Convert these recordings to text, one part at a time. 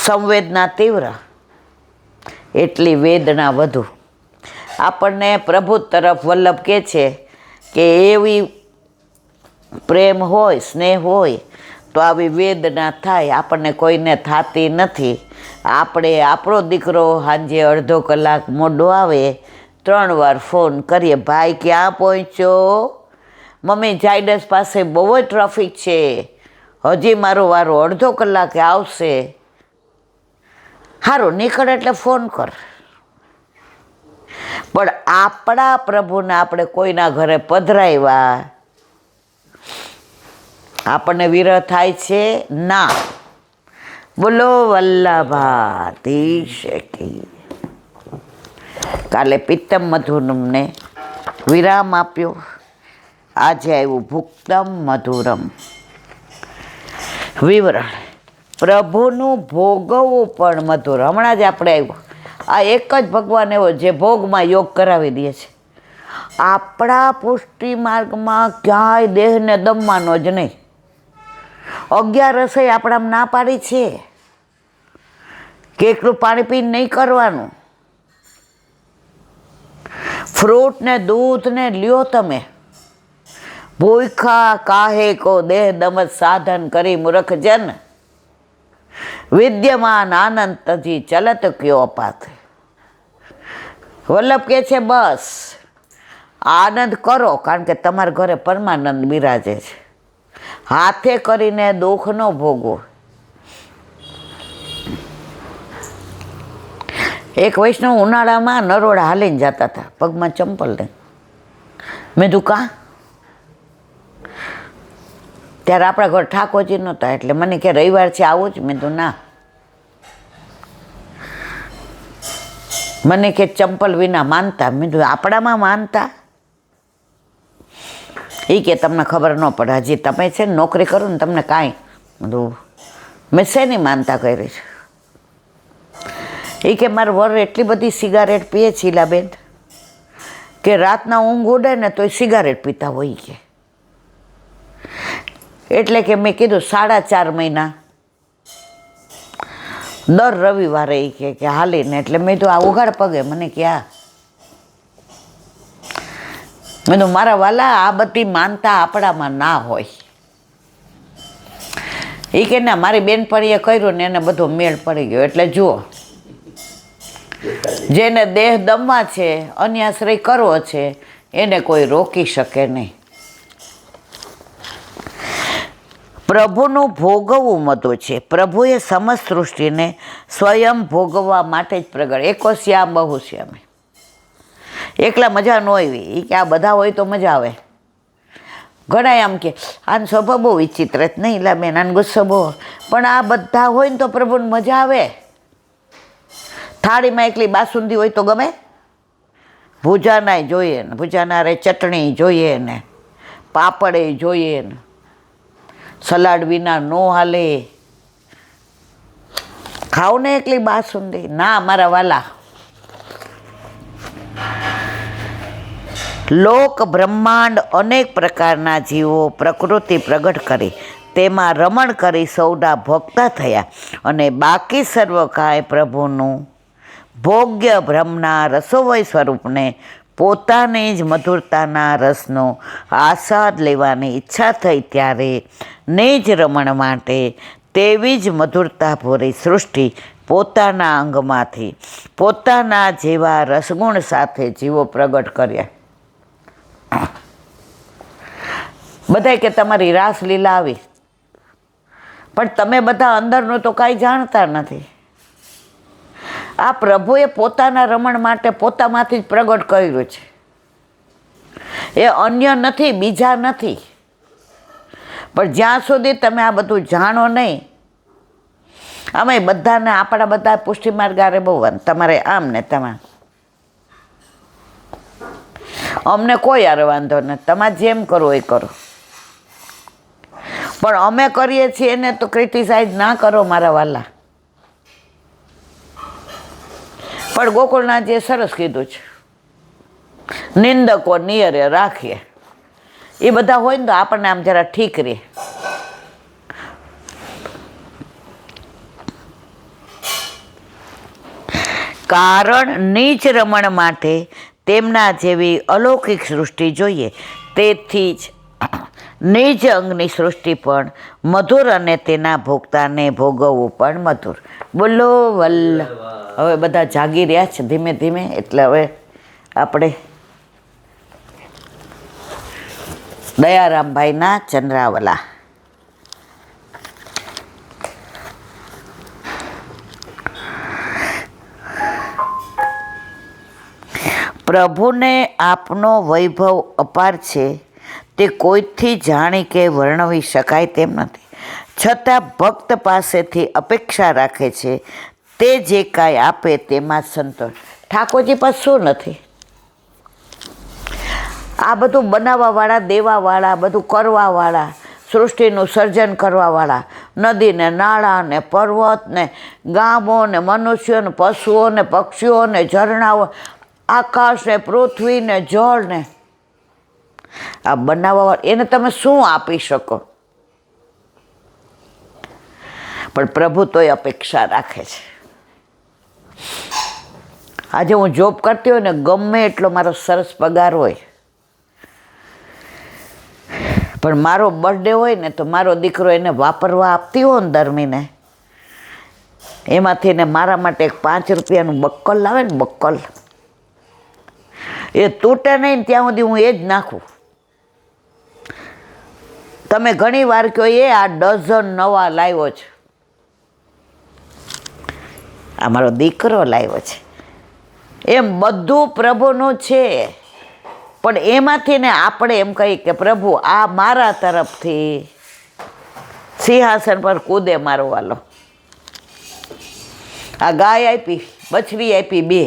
સંવેદના તીવ્ર એટલી વેદના વધુ. આપણને પ્રભુ તરફ વલ્લભ કહે છે કે એવી પ્રેમ હોય, સ્નેહ હોય તો આવી વેદના થાય. આપણને કોઈને થતી નથી. આપણે આપણો દીકરો સાંજે અડધો કલાક મોડો આવે 3 વાર ફોન કરીએ, ભાઈ ક્યાં પહોંચ્યો? મમ્મી ઝાયડસ પાસે બહુ જ ટ્રાફિક છે, હજી મારો વારો અડધો કલાકે આવશે. સારું નીકળે એટલે ફોન કર. પણ આપણા પ્રભુને આપણે કોઈના ઘરે પધરાવ્યા, આપણને વિરહ થાય છે? ના. બોલો વલ્લભાધીશ કી. કાલે પિત્તમ મધુરમને વિરામ આપ્યો, આજે આવ્યું ભુક્તમ મધુરમ વિવરણ. પ્રભુનું ભોગવવું પણ મધુર. હમણાં જ આપણે આવ્યું. આ એક જ ભગવાન એવો જે ભોગમાં યોગ કરાવી દે છે. આપણા પુષ્ટિ માર્ગમાં ક્યાંય દેહને દમવાનો જ નહીં. 11 રસોઈ આપણામાં ના પાડી છે કે એકલું પાણી પીને નહીં કરવાનું. ફ્રૂટ ને દૂધ ને લ્યો તમે. ભૂખા કાહે કો દેહ દમત સાધન કરી મૂર્ખ જન, વિદ્યમાન આનંદ તજી ચલત કયો અપાત. વલ્લભ કહે છે બસ આનંદ કરો, કારણ કે તમારા ઘરે પરમાનંદ બિરાજે છે. હાથે કરીને દુઃખ ન ભોગવો. એક વૈષ્ણવ ઉનાળામાં નરોડા હાલીને જતા હતા, પગમાં ચંપલ નહીં. મેં તું કાં? ત્યારે આપણા ઘર ઠાકોરજી નહોતા, એટલે મને કે રવિવાર છે આવું જ? મેં તો ના. મને કે ચંપલ વિના માનતા. મેં તો આપણામાં માનતા? એ કે તમને ખબર ન પડે, હજી તમે છે ને નોકરી કરો ને તમને કાંઈ. મેં શેની માનતા કરી છે? એ કે મારા વર એટલી બધી સિગારેટ પીએ છે ઈલાબેન કે રાતના ઊંઘ ઉડે ને તોય સિગારેટ પીતા હોય કે. એટલે કે મેં કીધું 4.5 મહિના દર રવિવારે એ કે હાલીને. એટલે મેં તો આ ઉઘાડ પગે. મને ક્યાં? મેં તો મારા વાલા આ બધી માનતા આપણામાં ના હોય. એ કે ના મારી બેનપણીએ કર્યું ને એને બધો મેળ પડી ગયો. એટલે જુઓ, જેને દેહ દમવા છે, અન્યાશ્રય કરવો છે, એને કોઈ રોકી શકે નહીં. પ્રભુનું ભોગવવું મધુર છે. પ્રભુએ સમસ્ત સૃષ્ટિને સ્વયં ભોગવવા માટે જ પ્રગટ. એકો શ્યામ બહુ શ્યામે. એકલા મજા ન હોય. એ કે આ બધા હોય તો મજા આવે. ઘણા આમ કે આનો સ્વભાવ બહુ વિચિત્ર જ નહીં લા બેન, આનો ગુસ્સો બહુ. પણ આ બધા હોય ને તો પ્રભુને મજા આવે. થાળીમાં એકલી બાસુંદી હોય તો ગમે? ભૂજાના જોઈએ ને, ભૂજાના રે ચટણી જોઈએ ને, પાપડે જોઈએ ને, સલાડ વિના નો હાલે. ખાવ ને એકલી બાસુંદી? ના મારા વાલા. લોક બ્રહ્માંડ અનેક પ્રકારના જીવો પ્રકૃતિ પ્રગટ કરી તેમાં રમણ કરી સૌના ભોગતા થયા, અને બાકી સર્વ કાંઈ પ્રભુનું ભોગ્ય બ્રહ્મના રસોવય સ્વરૂપને પોતાની જ મધુરતાના રસનો આસ્વાદ લેવાની ઈચ્છા થઈ ત્યારે નિજ રમણ માટે તેવી જ મધુરતા ભરી સૃષ્ટિ પોતાના અંગમાંથી પોતાના જેવા રસગુણ સાથે જીવો પ્રગટ કર્યા. બધાય કે તમારી રાસલીલા આવી, પણ તમે બધા અંદરનું તો કાંઈ જાણતા નથી. આ પ્રભુએ પોતાના રમણ માટે પોતામાંથી જ પ્રગટ કર્યું છે. એ અન્ય નથી, બીજા નથી. પણ જ્યાં સુધી તમે આ બધું જાણો નહીં, અમે બધાને આપણા બધા પુષ્ટિ માર્ગ આરે બહુ તમારે આમ ને તમારે, અમને કોઈ આરે વાંધો નથી, તમારે જેમ કરો એ કરો. પણ અમે કરીએ છીએ એને તો ક્રિટિસાઇઝ ના કરો મારા વાલા. પણ ગોકુળના જે સરસ કીધું છે, નિંદકો નિયરે રાખીએ. એ બધા હોય ને તો આપણને આમ જરા ઠીક રહે. કારણ નીચ રમણ માટે તેમના જેવી અલૌકિક સૃષ્ટિ જોઈએ. તેથી જ નિજ અંગની સૃષ્ટિ પણ મધુર અને તેના ભોગતાને ભોગવવું પણ મધુર. બોલો વલ્લભ. હવે બધા જાગી રહ્યા છે ધીમે ધીમે, એટલે હવે આપણે દયારામભાઈના ચંદ્રાવલા. પ્રભુને આપનો વૈભવ અપાર છે તે કોઈથી જાણી કે વર્ણવી શકાય તેમ નથી. છતાં ભક્ત પાસેથી અપેક્ષા રાખે છે તે જે કાંઈ આપે તેમાં સંતોષ. ઠાકોરજી પાસે શું નથી? આ બધું બનાવવાવાળા, દેવાવાળા, બધું કરવાવાળા, સૃષ્ટિનું સર્જન કરવાવાળા, નદી ને નાળા ને પર્વત ને ગામો ને મનુષ્યો ને પશુઓ ને પક્ષીઓ ને ઝરણાઓ, આકાશ ને પૃથ્વી ને જળ ને આ બનાવવા, એને તમે શું આપી શકો? પણ પ્રભુ તોય અપેક્ષા રાખે છે. આજે હું જોબ કરતી હોય ને, ગમે એટલો મારો સરસ પગાર હોય, પણ મારો બર્થડે હોય ને તો મારો દીકરો એને વાપરવા આપતી હોય ને દર મહિને, એમાંથી ને મારા માટે એક 5 રૂપિયાનું બક્કલ લાવે ને, બક્કલ, એ તૂટે નહીં ત્યાં સુધી હું એ જ નાખું. તમે ઘણી વાર કહો એ આ ડઝન નવા લાવ્યો છે, આ મારો દીકરો લાવ્યો છે. એમ બધું પ્રભુનું છે, પણ એમાંથી ને આપણે એમ કહીએ કે પ્રભુ આ મારા તરફથી સિંહાસન પર કૂદે મારો વાલો. આ ગાય આપી, બછડી આપી 2.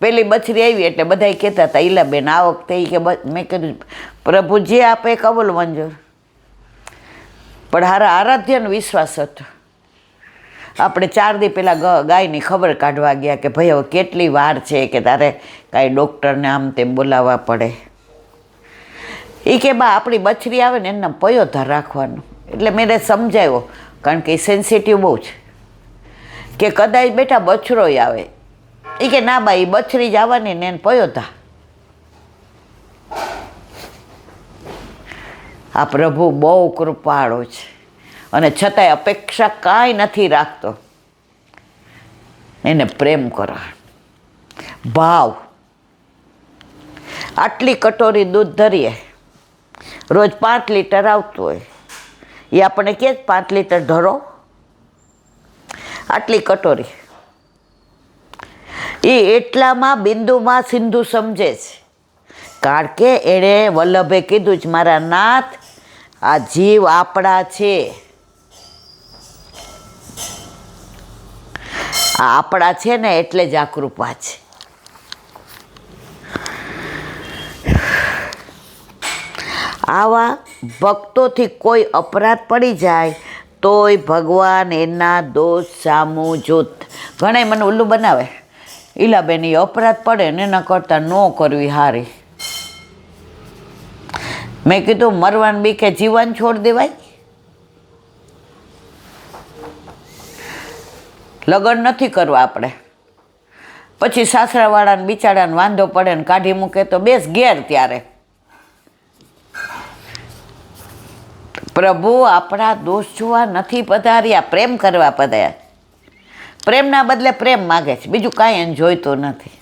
પેલી બછડી આવી એટલે બધા કહેતા હતા ઈલાબેન આ વખતે કે મેં કીધું પ્રભુ જે આપે કબૂલ મંજૂર. પણ હારા આરાધ્યનો વિશ્વાસ હતો. આપણે 4 દી પહેલાં ગાયની ખબર કાઢવા ગયા કે ભાઈ હવે કેટલી વાર છે કે તારે કાંઈ ડૉક્ટરને આમ તેમ બોલાવવા પડે. એ કે બા આપણી બછડી આવે ને એના પયોધાર રાખવાનું. એટલે મેં સમજાવ્યો, કારણ કે એ સેન્સિટિવ બહુ છે, કે કદાચ બેટા બછરોય આવે. એ કે ના બા એ બછડી જ આવવાની ને એને પયોધા. આ પ્રભુ બહુ કૃપાળુ છે અને છતાંય અપેક્ષા કાંઈ નથી રાખતો. એને પ્રેમ કરો, ભાવ. આટલી કટોરી દૂધ ધરીએ, રોજ 5 લીટર આવતું હોય, એ આપણને કહે 5 લીટર ધરો, આટલી કટોરી. એ એટલામાં બિંદુમાં સિંધુ સમજે છે, કારણ કે એણે વલ્લભે કીધું જ મારા નાથ આ જીવ આપણા છે, આ આપણા છે ને એટલે જ આ કૃપા છે. આવા ભક્તોથી કોઈ અપરાધ પડી જાય તોય ભગવાન એના દોષ સામું જોત. ઘણા મને ઉલ્લું બનાવે, ઈલાબેન એ અપરાધ પડે ને એના કરતાં ન કરવી હારી. મેં કીધું મરવાન બી કે જીવન છોડ દેવાય? લગ્ન નથી કરવા આપણે, પછી સાસરાવાળાને બિચારાને વાંધો પડે ને કાઢી મૂકે તો બેસ ઘેર. ત્યારે પ્રભુ આપણા દોષ જોવા નથી પધાર્યા, પ્રેમ કરવા પધાર્યા. પ્રેમના બદલે પ્રેમ માગે છે, બીજું કાંઈ એને જોઈતું નથી.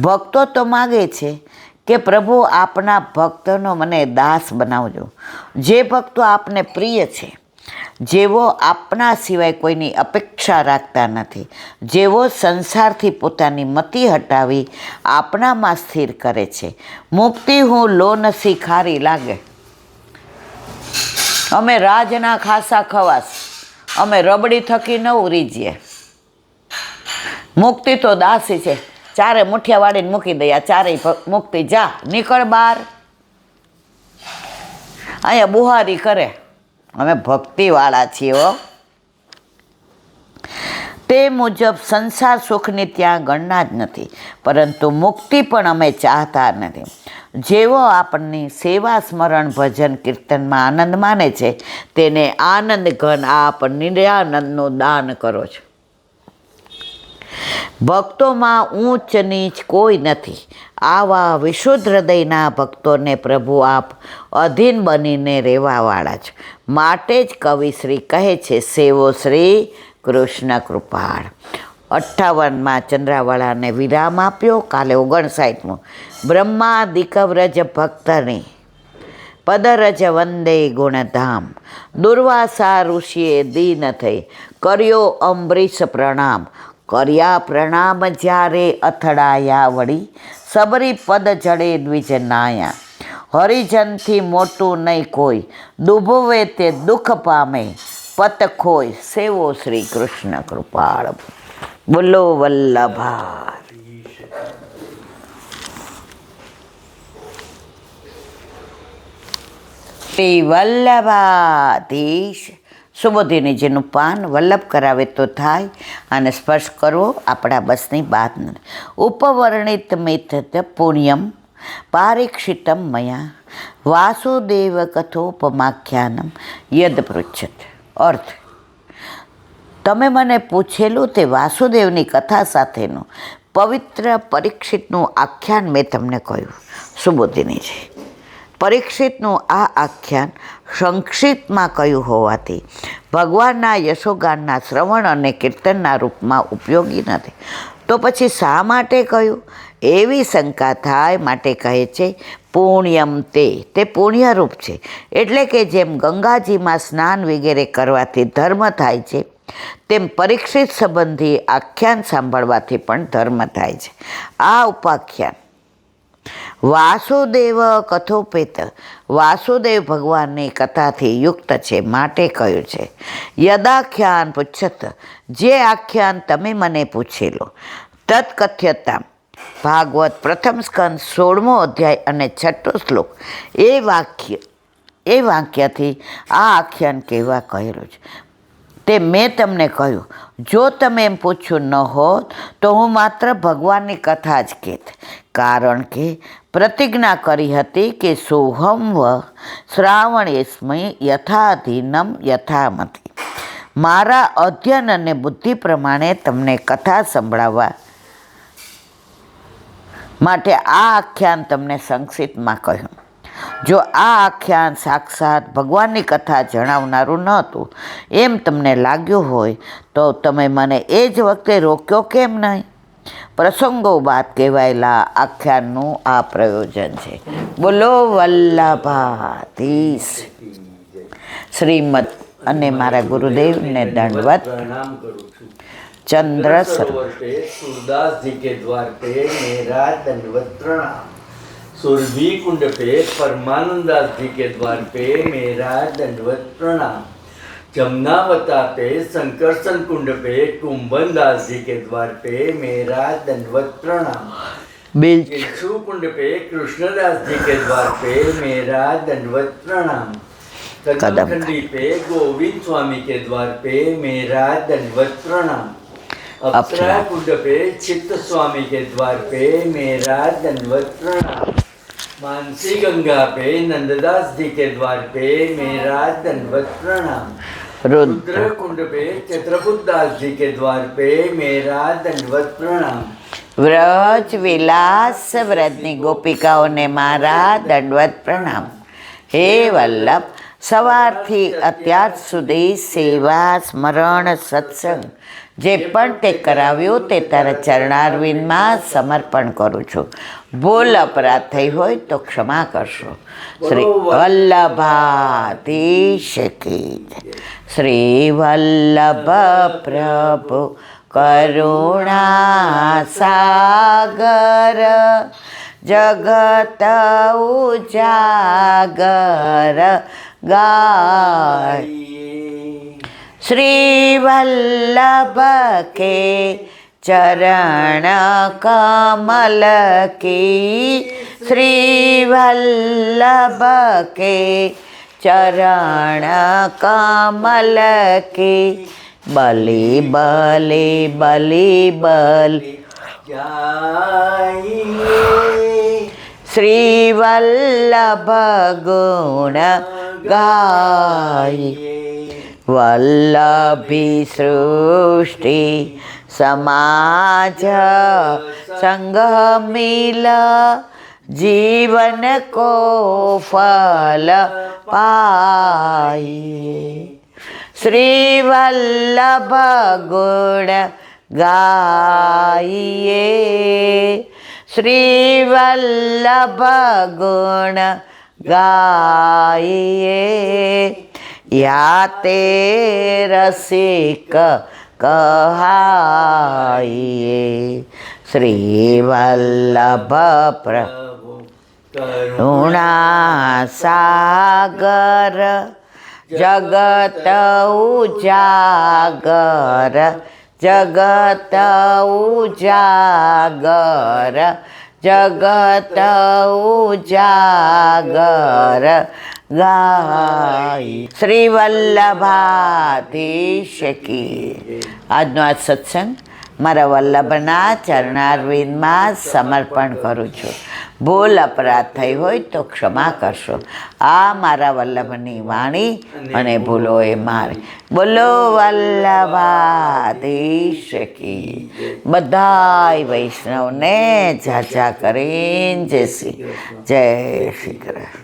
ભક્તો તો માગે છે કે પ્રભુ આપના ભક્તોનો મને દાસ બનાવજો. જે ભક્તો આપને પ્રિય છે, જેઓ આપના સિવાય કોઈની અપેક્ષા રાખતા નથી, જેઓ સંસારથી પોતાની મતિ હટાવી આપનામાં સ્થિર કરે છે. મુક્તિ હું લો નસી ખારી લાગે. અમે રાજના ખાસા ખવાસ, અમે રબડી થકી ન ઉરીજીએ. મુક્તિ તો દાસી છે, 4 મુઠિયા વાળીને મૂકી દઈએ, આ 4 મુક્તિ જા નીકળ બહાર. અહીંયા બુહારી કરે. અમે ભક્તિવાળા છીએ હો. તે મુજબ સંસાર સુખની ત્યાં ગણના જ નથી, પરંતુ મુક્તિ પણ અમે ચાહતા નથી. જેઓ આપણની સેવા સ્મરણ ભજન કીર્તનમાં આનંદ માને છે તેને આનંદ ઘન આપ નિરાનંદનું દાન કરો છો. ભક્તોમાં ઊંચ નીચ કોઈ નથી. આવા વિશુદ્ધ હૃદયના ભક્તોને પ્રભુ આપ અધીન બનીને રહેવાવાળા છો. માટે જ કવિશ્રી કહે છે, સેવો શ્રી કૃષ્ણ કૃપાળ. 58માં ચંદ્રાવાળાને વિરામ આપ્યો. કાલે 59મું. બ્રહ્માદિકવ્રજ ભક્તની પદરજ વંદે ગુણધામ. દુર્વાસા ઋષિએ દીન થઈ કર્યો અંબરીશ પ્રણામ. કર્યા પ્રણામ જ્યારે અથડાયા વળી, સબરી પદ જડે દ્વિજ નાયા. હરિજનથી મોટું નહીં કોઈ, ડૂબવે તે દુઃખ પામે પત ખોય. સેવો શ્રી કૃષ્ણ કૃપાળ. બોલો વલ્લભા. શ્રી વલ્લભાધીશ. સુબોધિનીજીનું પાન વલ્લભ કરાવે તો થાય, અને સ્પર્શ કરવો આપણા બસની વાત નથી. ઉપવર્ણિત મિથ પુણ્યમ પારીક્ષિતમ મયા, વાસુદેવ કથોપમાખ્યાનમ યદ પૃચ્છત. અર્થ: તમે મને પૂછેલું તે વાસુદેવની કથા સાથેનું પવિત્ર પરીક્ષિતનું આખ્યાન મેં તમને કહ્યું. સુબોધિનીજી, પરીક્ષિતનું આ આખ્યાન સંક્ષિપ્તમાં કહ્યું હોવાથી ભગવાનના યશોગાનના શ્રવણ અને કીર્તનના રૂપમાં ઉપયોગી નથી. તો પછી શા માટે કહ્યું એવી શંકા થાય માટે કહે છે પુણ્યમ તે પુણ્યરૂપ છે. એટલે કે જેમ ગંગાજીમાં સ્નાન વગેરે કરવાથી ધર્મ થાય છે, તેમ પરીક્ષિત સંબંધી આખ્યાન સાંભળવાથી પણ ધર્મ થાય છે. આ ઉપાખ્યાન વાસુદેવ કથોપેત, વાસુદેવ ભગવાનની કથાથી યુક્ત છે માટે કહ્યું છે. યદાખ્યાન પુચ્છત, જે આખ્યાન તમે મને પૂછેલો. તત્કથ્યતા ભાગવત પ્રથમ સ્કંદ 16મો અધ્યાય અને 6ઠો શ્લોક. એ વાક્યથી આ આખ્યાન કહેવા કહેલું છે. તે મેં તમને કહ્યું. જો તમે એમ પૂછ્યું ન હોત તો હું માત્ર ભગવાનની કથા જ કહેત. કારણ કે પ્રતિજ્ઞા કરી હતી કે સોહમ વ શ્રાવણેસ્મય યથાધીનમ યથામતી. મારા અધ્યયન અને બુદ્ધિ પ્રમાણે તમને કથા સંભળાવવા માટે આ આખ્યાન તમને સંક્ષિપ્તમાં કહ્યું. જો આ આખ્યાન સાક્ષાત ભગવાનની કથા જણાવનારું ન હતું એમ તમને લાગ્યું હોય તો તમે મને એ જ વખતે રોક્યો કેમ નહીં? પ્રસંગો બાદ કહેવાયેલા આખ્યાનનું આ પ્રયોજન છે. બોલો વલ્લભાધીશ. શ્રીમદ અને મારા ગુરુદેવને દંડવત. चंद्र सरोवर पे सूरदास जी के द्वार पे मेरा दंडवत प्रणाम. सुरभि कुंड पे परमानंदास जी के द्वार पे मेरा दंडवत प्रणाम. जमुनावता पे संकर्षण कुंड पे कुंभन दास जी के द्वार पे मेरा दंडवत प्रणाम. बिलछू कुंड पे कृष्णदास जी के द्वार पे मेरा दंडवत प्रणाम. कदमखंडी पे गोविंद स्वामी के द्वार पे मेरा दंडवत प्रणाम. अप्सरा कुंड पे चित्त स्वामी के द्वार पे मेरा दंडवत प्रणाम. मानसी गंगा पे नंददास जी के द्वार पे मेरा दंडवत प्रणाम. रुद्र कुंड पे चित्रकूट दास जी के द्वार पे मेरा दंडवत प्रणाम. व्रज विलास व्रजनी गोपिकाओं ने मारा दंडवत प्रणाम. हे वल्लभ, સવારથી અત્યાર સુધી સેવા સ્મરણ સત્સંગ જે પણ તે કરાવ્યું તે તારા ચરણારવિંદમાં સમર્પણ કરું છું. ભૂલ અપરાધ થઈ હોય તો ક્ષમા કરશો. શ્રી વલ્લભાધીશ કી જય. શ્રી વલ્લભ પ્રભુ કરુણા સાગર, જગત ઉજાગર ગાય. શ્રી વલ્લભ કે ચરણ કમલ કી, શ્રી વલ્લભ કે ચરણ કમલ કી. બલી બલી બલી બલી શ્રી વલ્લભ ગુણ ગાય. વલ્લભી સૃષ્ટિ સમાજ સંગ મિલ જીવન કો ફલ પાઈએ શ્રી વલ્લભ ગુણ ગાઈએ શ્રી વલ્લભ ગુણ ગાઈએ યાતે રસિક કહાઈએ શ્રી વલ્લભ કરુણા સાગર જગત ઉજાગર જગત ઉજાગર જગત ઉજાગર ગાય શ્રી વલ્લભાધીશ કી. આજનો આ સત્સંગ મારા વલ્લભના ચરણારવિંદમાં સમર્પણ કરું છું. ભૂલ અપરાધ થઈ હોય તો ક્ષમા કરશો. આ મારા વલ્લભની વાણી અને ભૂલો એ મારી. બોલો વલ્લભાધીશ કી. બધાય વૈષ્ણવને ઝાઝા કરીને જય શ્રી કૃષ્ણ.